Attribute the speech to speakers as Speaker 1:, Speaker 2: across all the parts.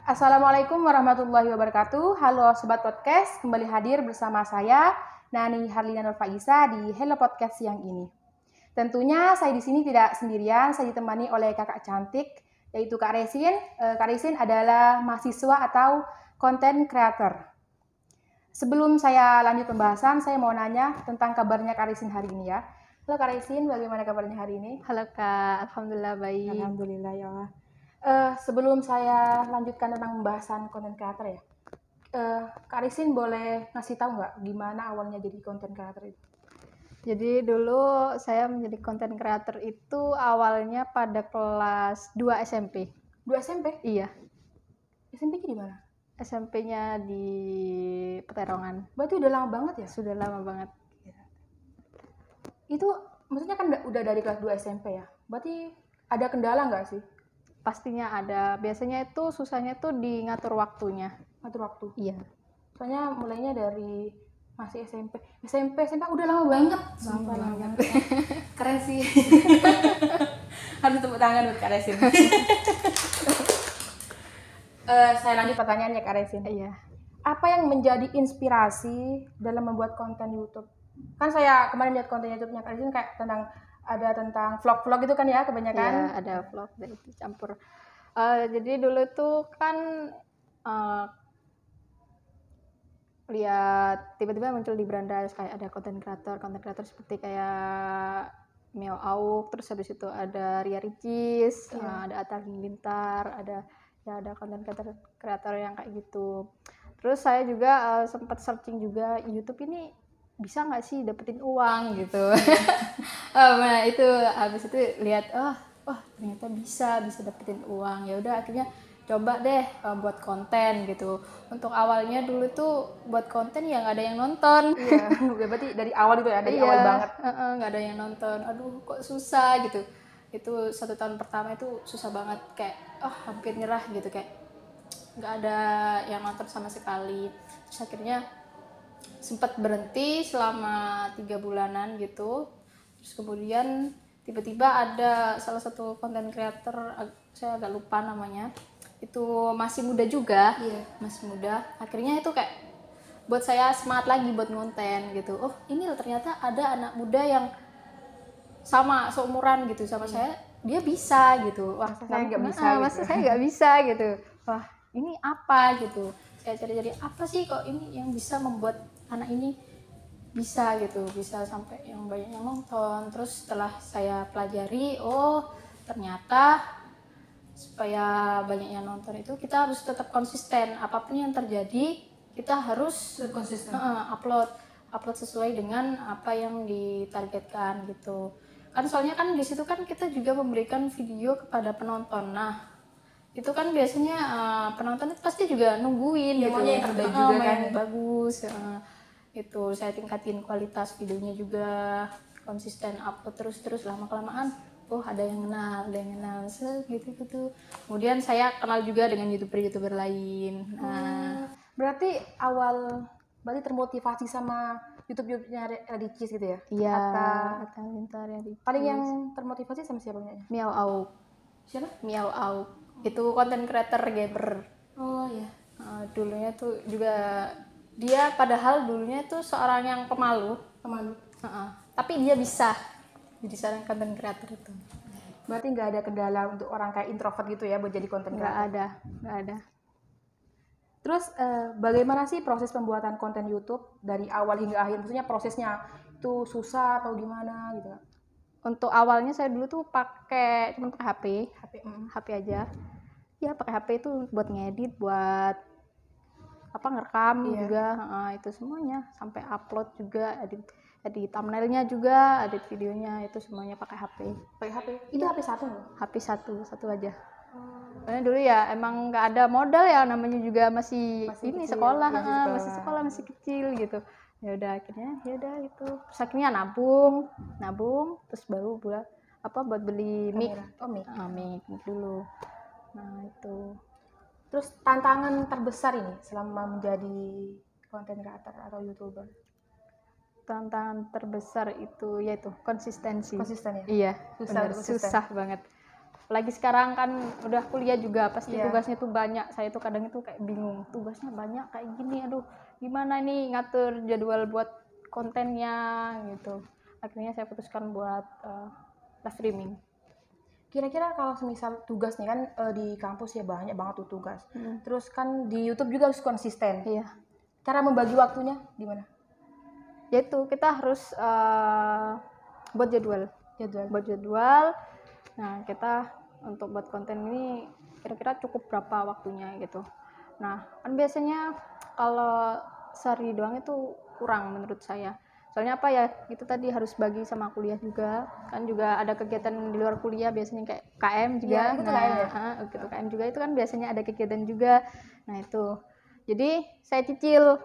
Speaker 1: Assalamualaikum warahmatullahi wabarakatuh. Halo Sobat Podcast, kembali hadir bersama saya Nani Harlina Nur Faisa di Hello Podcast siang ini. Tentunya saya di sini tidak sendirian, saya ditemani oleh kakak cantik yaitu Kak Resin. Kak Resin adalah mahasiswa atau content creator. Sebelum saya lanjut pembahasan, saya mau nanya tentang kabarnya Kak Resin hari ini ya. Halo Kak Resin, bagaimana kabarnya hari ini?
Speaker 2: Halo Kak, Alhamdulillah baik.
Speaker 1: Alhamdulillah ya Allah. Sebelum saya lanjutkan tentang pembahasan konten creator ya, Kak Risin boleh ngasih tahu nggak gimana awalnya jadi konten creator itu?
Speaker 2: Jadi dulu saya menjadi content creator itu awalnya pada kelas 2 SMP.
Speaker 1: 2 SMP?
Speaker 2: Iya,
Speaker 1: SMP-nya di mana?
Speaker 2: SMP-nya di Peterongan.
Speaker 1: Berarti udah lama banget ya?
Speaker 2: Sudah lama banget.
Speaker 1: Itu maksudnya kan udah dari kelas 2 SMP ya? Berarti ada kendala nggak sih?
Speaker 2: Pastinya ada. Biasanya itu susahnya tuh di ngatur waktunya.
Speaker 1: Ngatur waktu?
Speaker 2: Iya.
Speaker 1: Soalnya mulainya dari masih SMP udah lama banget.
Speaker 2: Lama banget.
Speaker 1: Keren sih. Harus tepuk tangan buat Kak Resin. Saya lanjut pertanyaannya Kak Resin.
Speaker 2: Iya.
Speaker 1: Apa yang menjadi inspirasi dalam membuat konten YouTube? Kan saya kemarin lihat konten YouTube-nya Kak Resin kayak tentang vlog-vlog gitu kan ya kebanyakan.
Speaker 2: Iya, ada vlog dan itu campur. Jadi dulu tuh kan lihat tiba-tiba muncul di beranda kayak ada konten kreator seperti kayak Miao Auk, terus habis itu ada Ria Ricis, ada Atta Halilintar, ada konten kreator yang kayak gitu. Terus saya juga sempat searching juga YouTube ini bisa nggak sih dapetin uang gitu. Nah itu habis itu lihat ternyata bisa dapetin uang. Ya udah akhirnya coba deh buat konten gitu. Untuk awalnya dulu tuh buat konten ya nggak ada yang nonton.
Speaker 1: Iya, berarti dari awal itu ya, dari awal banget.
Speaker 2: Nggak ada yang nonton. Aduh kok susah gitu. Itu 1 tahun pertama itu susah banget, kayak hampir nyerah gitu, kayak nggak ada yang nonton sama sekali. Terus akhirnya sempat berhenti selama 3 bulanan gitu. Terus kemudian tiba-tiba ada salah satu konten creator, saya agak lupa namanya, itu masih muda juga. Masih muda, akhirnya itu kayak buat saya semangat lagi buat ngonten gitu. Oh ini ternyata ada anak muda yang sama seumuran gitu sama saya, dia bisa gitu. Wah
Speaker 1: saya nggak bisa
Speaker 2: masa saya nggak bisa gitu. Wah ini apa gitu, saya cari-cari apa sih kok ini yang bisa membuat anak ini bisa gitu, bisa sampai yang banyak yang nonton. Terus setelah saya pelajari, oh ternyata supaya banyak yang nonton itu kita harus tetap konsisten, apapun yang terjadi kita harus
Speaker 1: konsisten.
Speaker 2: upload sesuai dengan apa yang ditargetkan gitu kan. Soalnya kan di situ kan kita juga memberikan video kepada penonton. Nah itu kan biasanya penonton itu pasti juga nungguin
Speaker 1: ya,
Speaker 2: gitu,
Speaker 1: maunya yang terbaik juga kan,
Speaker 2: yang bagus. Itu saya tingkatin kualitas videonya juga, konsisten upload terus lama kelamaan ada yang kenal gitu. Kemudian saya kenal juga dengan youtuber lain.
Speaker 1: Berarti termotivasi sama YouTube-nya Ricis gitu ya?
Speaker 2: Iya, Atta Halilintar ya.
Speaker 1: Paling yang termotivasi sama siapa?
Speaker 2: Miao Auk.
Speaker 1: Siapa?
Speaker 2: Miao Auk. Itu konten creator gamer.
Speaker 1: Oh ya.
Speaker 2: Dulunya tuh juga dia, padahal dulunya tuh seorang yang pemalu. Tapi dia bisa jadi seorang konten creator itu.
Speaker 1: Berarti nggak ada kendala untuk orang kayak introvert gitu ya buat jadi konten creator?
Speaker 2: Nggak ada.
Speaker 1: Terus bagaimana sih proses pembuatan konten YouTube dari awal hingga akhir? Maksudnya prosesnya itu susah atau gimana gitu?
Speaker 2: Untuk awalnya saya dulu tuh cuma pakai HP aja. Ya pakai HP itu buat ngedit, buat ngerekam juga, itu semuanya, sampai upload juga, edit thumbnailnya juga, edit videonya, itu semuanya pakai HP.
Speaker 1: Itu HP satu?
Speaker 2: HP satu aja. Karena dulu ya emang nggak ada modal ya, namanya juga masih ini kecil, sekolah, masih kecil gitu. Ya udah akhirnya itu. Terus akhirnya nabung terus baru buat beli mic. Mic dulu. Nah itu.
Speaker 1: Terus tantangan terbesar ini selama menjadi konten creator atau YouTuber?
Speaker 2: Tantangan terbesar itu yaitu konsistensi.
Speaker 1: Konsisten ya?
Speaker 2: Iya, susah banget. Apalagi sekarang kan udah kuliah juga, pasti
Speaker 1: Iya.
Speaker 2: tugasnya tuh banyak. Saya tuh kadang itu kayak bingung, tugasnya banyak kayak gini, aduh gimana nih ngatur jadwal buat kontennya gitu. Akhirnya saya putuskan buat live streaming.
Speaker 1: Kira-kira kalau semisal tugas nih kan di kampus ya banyak banget tuh tugas. Terus kan di YouTube juga harus konsisten.
Speaker 2: Iya.
Speaker 1: Cara membagi waktunya gimana?
Speaker 2: Yaitu kita harus buat jadwal.
Speaker 1: Jadwal.
Speaker 2: Buat jadwal. Nah, kita untuk buat konten ini kira-kira cukup berapa waktunya gitu. Nah, kan biasanya kalau sehari doang itu kurang menurut saya. Soalnya apa ya, itu tadi harus bagi sama kuliah juga. Kan juga ada kegiatan di luar kuliah biasanya kayak KM juga.
Speaker 1: Iya, ikut KM ya?
Speaker 2: Gitu, KM juga itu kan biasanya ada kegiatan juga. Nah, itu. Jadi, saya cicil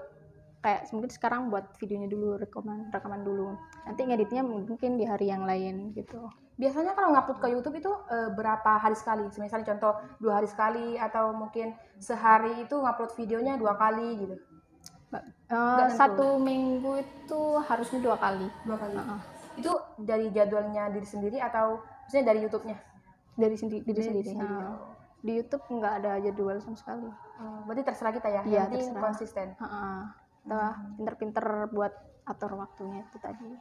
Speaker 2: kayak mungkin sekarang buat videonya dulu, rekaman dulu. Nanti ngeditnya mungkin di hari yang lain gitu.
Speaker 1: Biasanya kalau ngupload ke YouTube itu berapa hari sekali? Misalnya contoh 2 hari sekali atau mungkin sehari itu ngupload videonya 2 kali gitu.
Speaker 2: Satu minggu itu harusnya 2 kali.
Speaker 1: 2 kali. Itu dari jadwalnya diri sendiri atau maksudnya dari YouTube-nya?
Speaker 2: Dari diri sendiri. Di YouTube nggak ada jadwal sama sekali.
Speaker 1: Berarti terserah kita ya.
Speaker 2: Iya,
Speaker 1: yang penting
Speaker 2: terserah.
Speaker 1: konsisten.
Speaker 2: Kita pinter-pinter buat atur waktunya itu tadi.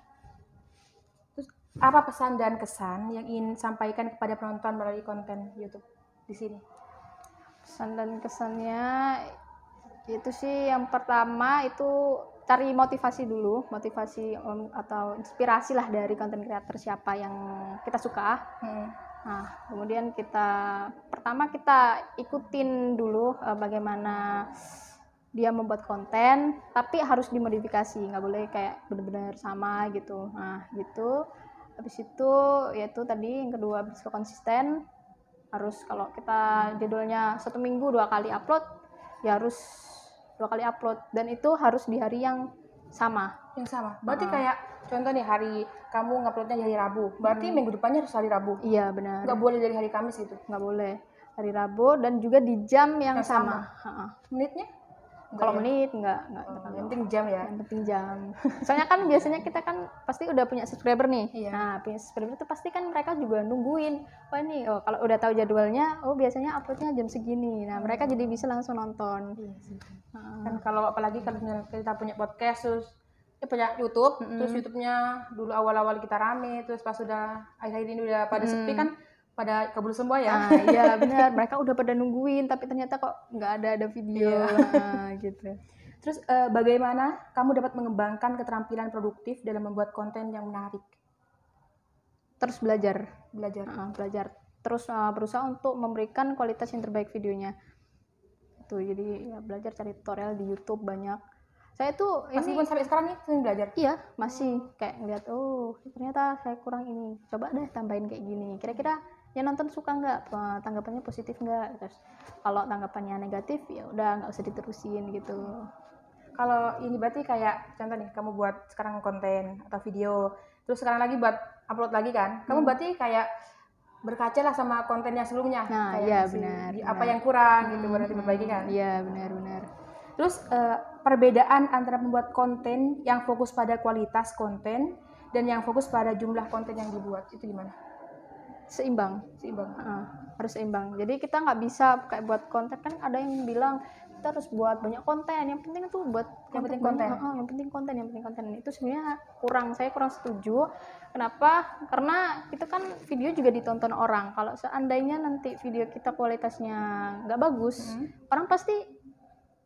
Speaker 1: Terus apa pesan dan kesan yang ingin sampaikan kepada penonton melalui konten YouTube di sini?
Speaker 2: Pesan dan kesannya itu sih yang pertama itu cari motivasi dulu, atau inspirasi lah dari konten kreator siapa yang kita suka. Nah, kemudian pertama kita ikutin dulu bagaimana dia membuat konten, tapi harus dimodifikasi, nggak boleh kayak benar-benar sama gitu. Nah, gitu. Habis itu yaitu tadi yang kedua harus konsisten. Harus kalau kita jadwalnya 1 minggu 2 kali upload, ya harus 2 kali upload, dan itu harus di hari yang sama.
Speaker 1: Yang sama. Berarti kayak contoh nih hari kamu nguploadnya di hari Rabu, berarti minggu depannya harus hari Rabu.
Speaker 2: Iya, benar.
Speaker 1: Nggak boleh dari hari Kamis gitu.
Speaker 2: Nggak boleh hari Rabu, dan juga di jam yang sama.
Speaker 1: Menitnya?
Speaker 2: Kalau menit nggak
Speaker 1: yang penting jam ya.
Speaker 2: Yang penting jam. Soalnya kan biasanya kita kan pasti udah punya subscriber nih.
Speaker 1: Iya.
Speaker 2: Nah, punya subscriber itu pasti kan mereka juga nungguin. Kalau udah tahu jadwalnya, biasanya uploadnya jam segini. Nah, mereka jadi bisa langsung nonton.
Speaker 1: Iya sih. Kan kalau apalagi kalau kita punya podcast terus punya YouTube, terus YouTube-nya dulu awal-awal kita rame, terus pas sudah akhir-akhir ini udah pada sepi kan, pada kabur semua ya.
Speaker 2: Iya benar, mereka udah pada nungguin tapi ternyata kok nggak ada video. Gitu.
Speaker 1: Terus bagaimana kamu dapat mengembangkan keterampilan produktif dalam membuat konten yang menarik?
Speaker 2: Terus belajar. Terus berusaha untuk memberikan kualitas yang terbaik videonya. Tuh, jadi ya belajar cari tutorial di YouTube banyak. Saya tuh
Speaker 1: meskipun sampai sekarang nih sering belajar.
Speaker 2: Iya, masih kayak ngeliat ternyata saya kurang ini. Coba deh tambahin kayak gini. Kira-kira yang nonton suka nggak? Tanggapannya positif nggak? Terus kalau tanggapannya negatif ya udah nggak usah diterusin gitu.
Speaker 1: Kalau ini berarti kayak contoh nih kamu buat sekarang konten atau video, terus sekarang lagi buat upload lagi kan? Kamu berarti kayak berkaca lah sama konten yang sebelumnya.
Speaker 2: Nah,
Speaker 1: kayak
Speaker 2: iya benar.
Speaker 1: Apa yang kurang gitu berarti diperbaiki kan?
Speaker 2: Iya benar.
Speaker 1: Terus perbedaan antara membuat konten yang fokus pada kualitas konten dan yang fokus pada jumlah konten yang dibuat itu gimana?
Speaker 2: Seimbang. Harus seimbang. Jadi kita nggak bisa kayak buat konten, kan ada yang bilang kita harus buat banyak konten, yang penting itu buat
Speaker 1: yang penting konten.
Speaker 2: Itu sebenarnya saya kurang setuju. Kenapa? Karena itu kan video juga ditonton orang. Kalau seandainya nanti video kita kualitasnya nggak bagus, orang pasti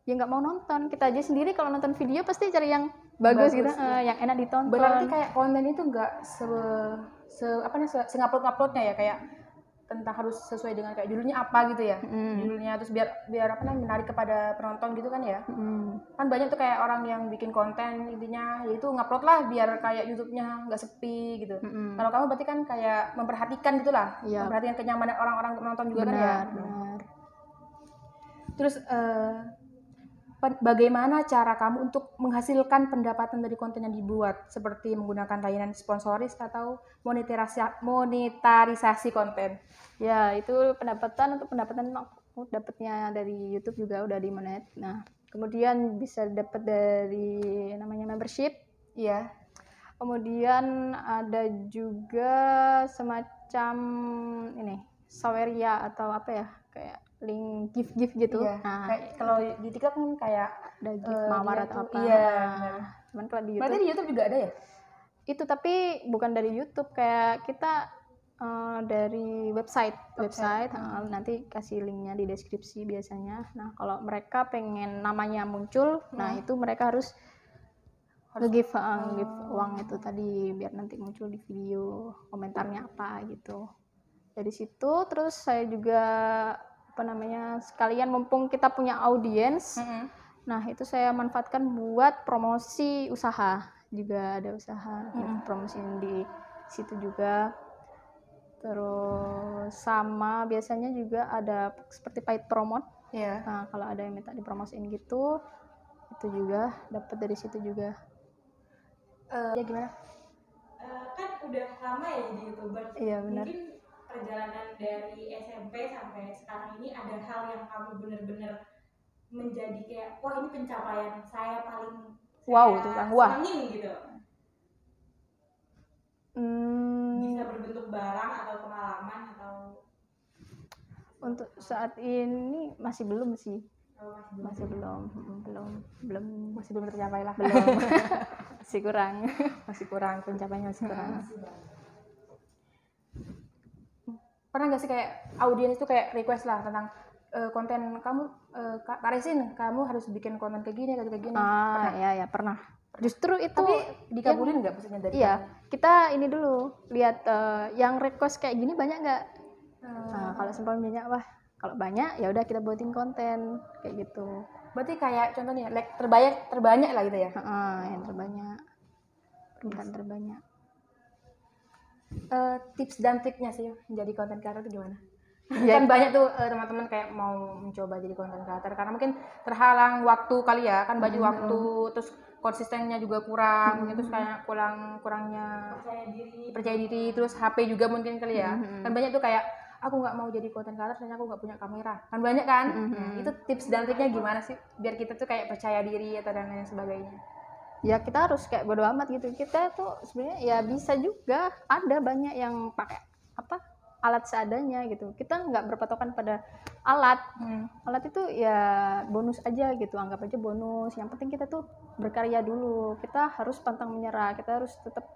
Speaker 2: ya nggak mau nonton. Kita aja sendiri kalau nonton video pasti cari yang bagus gitu, yang enak ditonton.
Speaker 1: Berarti kayak konten itu nggak nguploadnya ya, kayak tentang harus sesuai dengan kayak judulnya apa gitu ya, judulnya, terus biar menarik kepada penonton gitu kan ya. Kan banyak tuh kayak orang yang bikin konten intinya yaitu ngupload lah biar kayak YouTube-nya nggak sepi gitu. Kalau kamu berarti kan kayak memperhatikan gitulah, memperhatikan kenyamanan orang-orang menonton juga kan ya.
Speaker 2: Benar.
Speaker 1: Terus bagaimana cara kamu untuk menghasilkan pendapatan dari konten yang dibuat, seperti menggunakan layanan sponsoris atau monetarisasi konten?
Speaker 2: Ya, itu pendapatan dapatnya dari YouTube juga udah di monet. Nah, kemudian bisa dapat dari namanya membership.
Speaker 1: Iya.
Speaker 2: Kemudian ada juga semacam Saweria atau apa ya, kayak link gift gitu.
Speaker 1: Iya.
Speaker 2: Nah,
Speaker 1: Kayak kalau di TikTok kan kayak
Speaker 2: ada gift mawar
Speaker 1: dia
Speaker 2: atau
Speaker 1: tuh,
Speaker 2: apa.
Speaker 1: iya,
Speaker 2: Nah,
Speaker 1: benar.
Speaker 2: cuman kalau di
Speaker 1: Berarti
Speaker 2: YouTube
Speaker 1: di YouTube juga ada ya?
Speaker 2: itu, tapi bukan dari YouTube, kayak kita dari website. Nanti kasih linknya di deskripsi biasanya. Nah, kalau mereka pengen namanya muncul, nah itu mereka harus nge-give uang itu tadi, biar nanti muncul di video komentarnya apa gitu. Dari situ terus saya juga sekalian mumpung kita punya audiens, nah itu saya manfaatkan buat promosi usaha, juga ada usaha promosiin di situ juga. Terus sama biasanya juga ada seperti paid promote. Nah, kalau ada yang minta dipromosiin gitu, itu juga dapat dari situ juga.
Speaker 1: Ya gimana? Kan udah lama ya jadi YouTuber.
Speaker 2: Iya, benar.
Speaker 1: Mungkin perjalanan dari SMP sampai sekarang ini ada hal yang kamu benar-benar menjadi kayak, wah ini pencapaian saya paling senengin gitu. Bisa berbentuk barang atau pengalaman atau?
Speaker 2: Untuk saat ini masih belum sih. Masih belum tercapai lah. Belum. masih kurang pencapaiannya, masih kurang.
Speaker 1: Pernah nggak sih kayak audiens itu kayak request lah tentang konten kamu, Kak Resin, kamu harus bikin konten kayak gini.
Speaker 2: Ya pernah. Justru itu.
Speaker 1: Tapi dikabulin nggak maksudnya dari?
Speaker 2: Iya, kita ini dulu lihat yang request kayak gini banyak nggak. Nah, kalau seumpamanya wah kalau banyak ya udah kita buatin konten kayak gitu.
Speaker 1: Berarti kayak contohnya terbanyak lah gitu ya?
Speaker 2: Yang terbanyak, permintaan terbanyak.
Speaker 1: Tips dan triknya sih menjadi konten kreator itu gimana? Kan banyak tuh teman-teman kayak mau mencoba jadi konten kreator karena mungkin terhalang waktu kali ya, kan banyak waktu, terus konsistennya juga kurang, mungkin terus kayak kurangnya percaya diri, terus HP juga mungkin kali ya. Kan banyak tuh kayak aku nggak mau jadi konten kreator karena aku nggak punya kamera, kan banyak kan. Nah, itu tips dan triknya gimana sih biar kita tuh kayak percaya diri atau dan lain sebagainya?
Speaker 2: Ya kita harus kayak bodo amat gitu. Kita tuh sebenarnya ya bisa juga, ada banyak yang pakai alat seadanya gitu. Kita nggak berpatokan pada alat. Alat itu ya bonus aja gitu, anggap aja bonus. Yang penting kita tuh berkarya dulu. Kita harus pantang menyerah. Kita harus tetap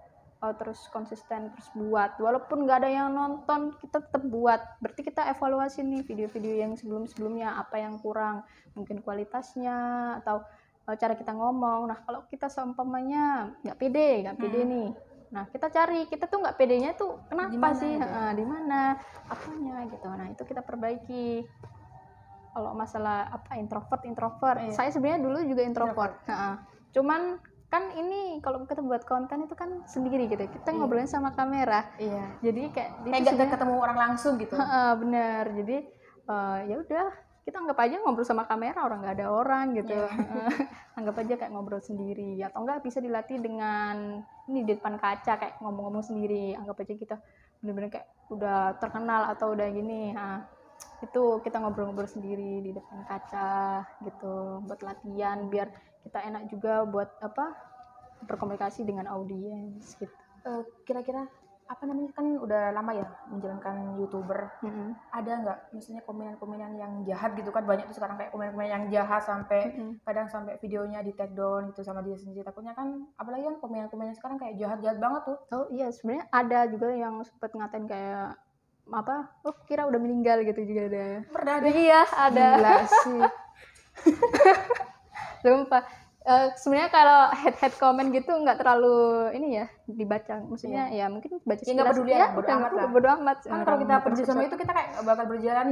Speaker 2: terus konsisten, terus buat. Walaupun nggak ada yang nonton, kita tetap buat. Berarti kita evaluasi nih video-video yang sebelum-sebelumnya, apa yang kurang, mungkin kualitasnya atau cara kita ngomong. Nah, kalau kita seumpamanya nggak pede nih, nah kita cari, kita tuh nggak pedenya tuh kenapa sih, di mana apanya gitu. Nah, itu kita perbaiki. Kalau masalah introvert, saya sebenarnya dulu juga introvert. Cuman kan ini kalau kita buat konten itu kan sendiri gitu, kita ngobrolin sama kamera. Jadi kayak
Speaker 1: nggak ketemu orang langsung gitu.
Speaker 2: Bener. Jadi ya udah, kita anggap aja ngobrol sama kamera, orang nggak ada orang gitu. Anggap aja kayak ngobrol sendiri, atau enggak bisa dilatih dengan ini di depan kaca kayak ngomong-ngomong sendiri. Anggap aja kita bener-bener kayak udah terkenal atau udah gini. Nah, itu kita ngobrol-ngobrol sendiri di depan kaca gitu, buat latihan biar kita enak juga buat berkomunikasi dengan audiens gitu.
Speaker 1: Kira-kira kan udah lama ya menjalankan YouTuber. Ada nggak misalnya komen-komen yang jahat gitu kan, banyak tuh sekarang kayak komen-komen yang jahat sampai kadang sampai videonya di take down gitu sama dia sendiri. Takutnya kan, apalagi kan komen-komennya sekarang kayak jahat-jahat banget tuh.
Speaker 2: Oh iya, sebenarnya ada juga yang sempat ngatain kayak kira udah meninggal gitu juga ada.
Speaker 1: Pernah ada?
Speaker 2: Iya, ada.
Speaker 1: Gila sih.
Speaker 2: Sumpah. Sebenarnya kalau head comment gitu nggak terlalu ini ya dibaca, maksudnya ya mungkin baca sekilas,
Speaker 1: nggak peduli ya, bodo amat
Speaker 2: kan
Speaker 1: kalau kita pergi sama itu kita kayak nggak bakal berjalan.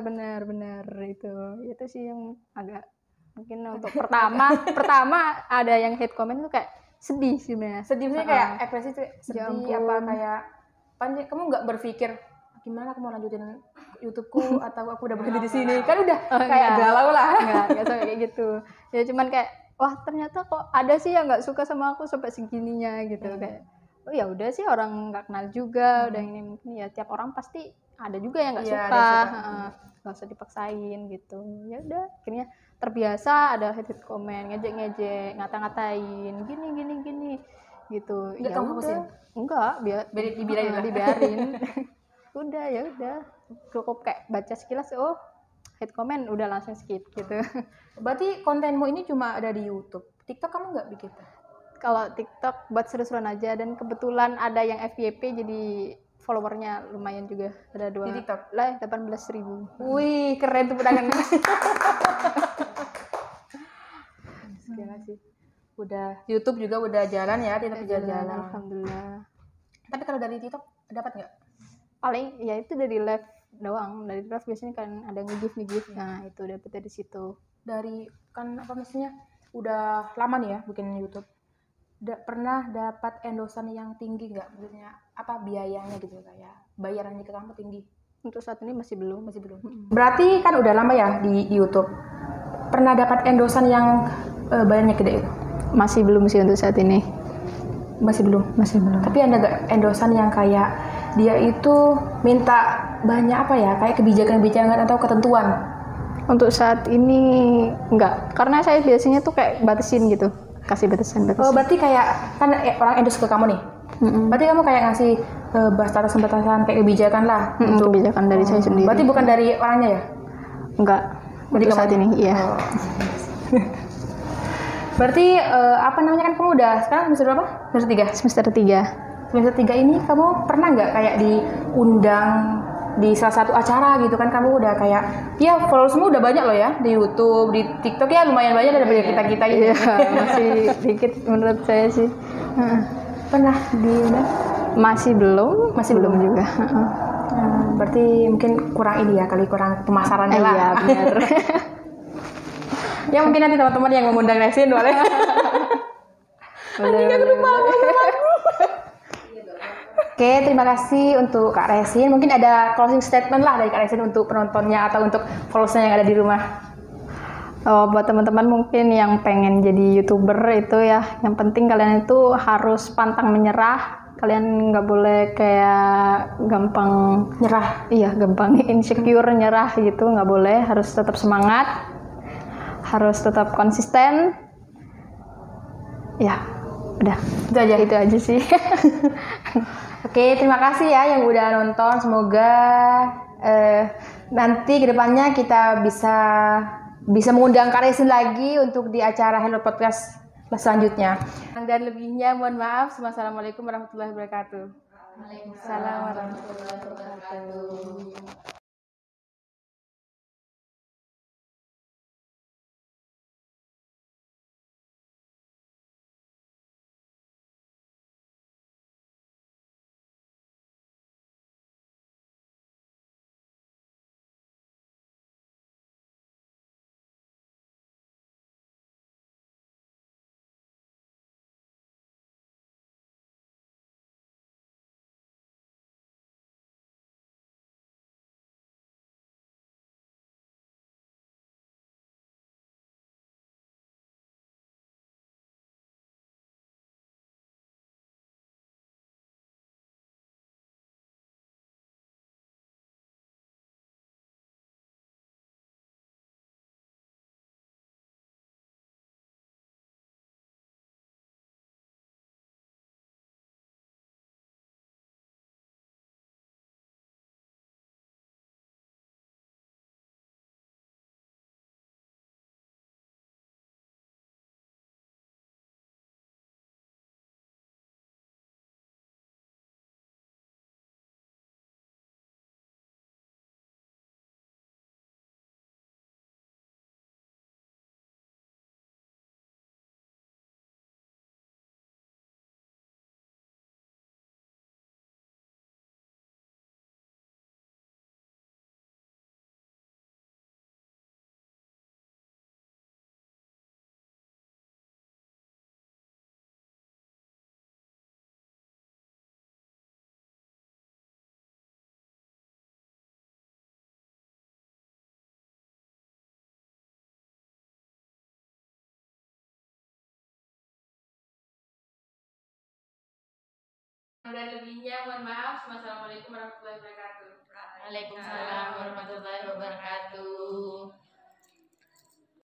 Speaker 2: Bener itu sih yang agak mungkin untuk pertama ada yang head comment tuh kayak sedih sih
Speaker 1: kayak ekspresi tuh sedih, apa kayak kamu nggak berpikir gimana aku mau lanjutin YouTubeku atau aku udah berhenti di sini, kan udah kayak galau lah.
Speaker 2: Nggak sampai kayak gitu ya, cuman kayak wah ternyata kok ada sih yang nggak suka sama aku sampai segininya gitu. Kayak oh ya udah sih, orang nggak kenal juga, udah ini mungkin ya tiap orang pasti ada juga yang nggak suka, nggak usah dipaksain gitu. Ya udah akhirnya terbiasa ada hate comment, ngejek ngata-ngatain gini gitu.
Speaker 1: Nggak kamu hapusin?
Speaker 2: Enggak, dibiarin. udah ya udah cukup kayak baca sekilas, oh hate comment udah langsung skip gitu.
Speaker 1: Berarti kontenmu ini cuma ada di YouTube. TikTok kamu nggak bikin?
Speaker 2: Kalau TikTok buat seru-seruan aja, dan kebetulan ada yang FYP jadi followernya lumayan juga, ada
Speaker 1: Di TikTok?
Speaker 2: 18.000.
Speaker 1: Wih, keren tuh pedagang. Gila sih. Udah YouTube juga udah jalan ya, tidak jalan.
Speaker 2: Alhamdulillah.
Speaker 1: Tapi kalau dari TikTok dapat nggak?
Speaker 2: Paling ya itu dari live doang. Dari live biasanya kan ada nge-give. Nah, itu dapet dari situ.
Speaker 1: Dari kan apa maksudnya? Udah lama nih ya bikin YouTube. Pernah dapat endosan yang tinggi nggak? Maksudnya apa biayanya gitu, kayak bayarannya ke kamu tinggi?
Speaker 2: Untuk saat ini masih belum.
Speaker 1: Berarti kan udah lama ya di YouTube. Pernah dapat endosan yang bayarnya gede itu?
Speaker 2: Masih belum sih untuk saat ini.
Speaker 1: Masih belum. Tapi ada nggak endosan yang kayak dia itu minta banyak apa ya, kayak kebijakan atau ketentuan?
Speaker 2: Untuk saat ini enggak, karena saya biasanya tuh kayak batasin gitu, kasih batasan.
Speaker 1: Oh, berarti kayak kan orang endorse ke kamu nih. Berarti kamu kayak ngasih batasan kayak kebijakan lah.
Speaker 2: Untuk kebijakan dari saya sendiri.
Speaker 1: Berarti bukan dari orangnya ya?
Speaker 2: Enggak. Untuk saat ini, iya.
Speaker 1: Oh. Berarti apa namanya, kan kamu udah sekarang semester berapa? Semester 3?
Speaker 2: Semester 3.
Speaker 1: Semester 3 ini kamu pernah nggak kayak diundang di salah satu acara gitu kan? Kamu udah kayak, ya followersmu udah banyak loh ya di YouTube, di TikTok ya lumayan banyak daripada kita gitu.
Speaker 2: Iya, masih dikit menurut saya sih.
Speaker 1: Pernah diundang?
Speaker 2: Masih belum juga.
Speaker 1: Berarti mungkin kurang ini ya, kali kurang pemasarannya lah.
Speaker 2: Iya, benar.
Speaker 1: Ya mungkin nanti teman-teman yang mengundang Resin boleh. Oke, terima kasih untuk Kak Resin. Mungkin ada closing statement lah dari Kak Resin untuk penontonnya atau untuk followersnya yang ada di rumah.
Speaker 2: Oh, buat teman-teman mungkin yang pengen jadi YouTuber itu ya, yang penting kalian itu harus pantang menyerah. Kalian nggak boleh kayak gampang
Speaker 1: Nyerah.
Speaker 2: Iya, gampang insecure, nyerah gitu, nggak boleh. Harus tetap semangat, harus tetap konsisten. Ya, udah. Itu aja sih.
Speaker 1: Oke, terima kasih ya yang udah nonton. Semoga nanti kedepannya kita bisa mengundang Kak Resin lagi untuk di acara Hello Podcast selanjutnya. Dan lebihnya mohon maaf. Wassalamualaikum warahmatullahi wabarakatuh. Waalaikumsalam warahmatullahi wabarakatuh. Dan lebihnya mohon maaf. Wassalamualaikum warahmatullahi wabarakatuh.
Speaker 3: Waalaikumsalam warahmatullahi wabarakatuh.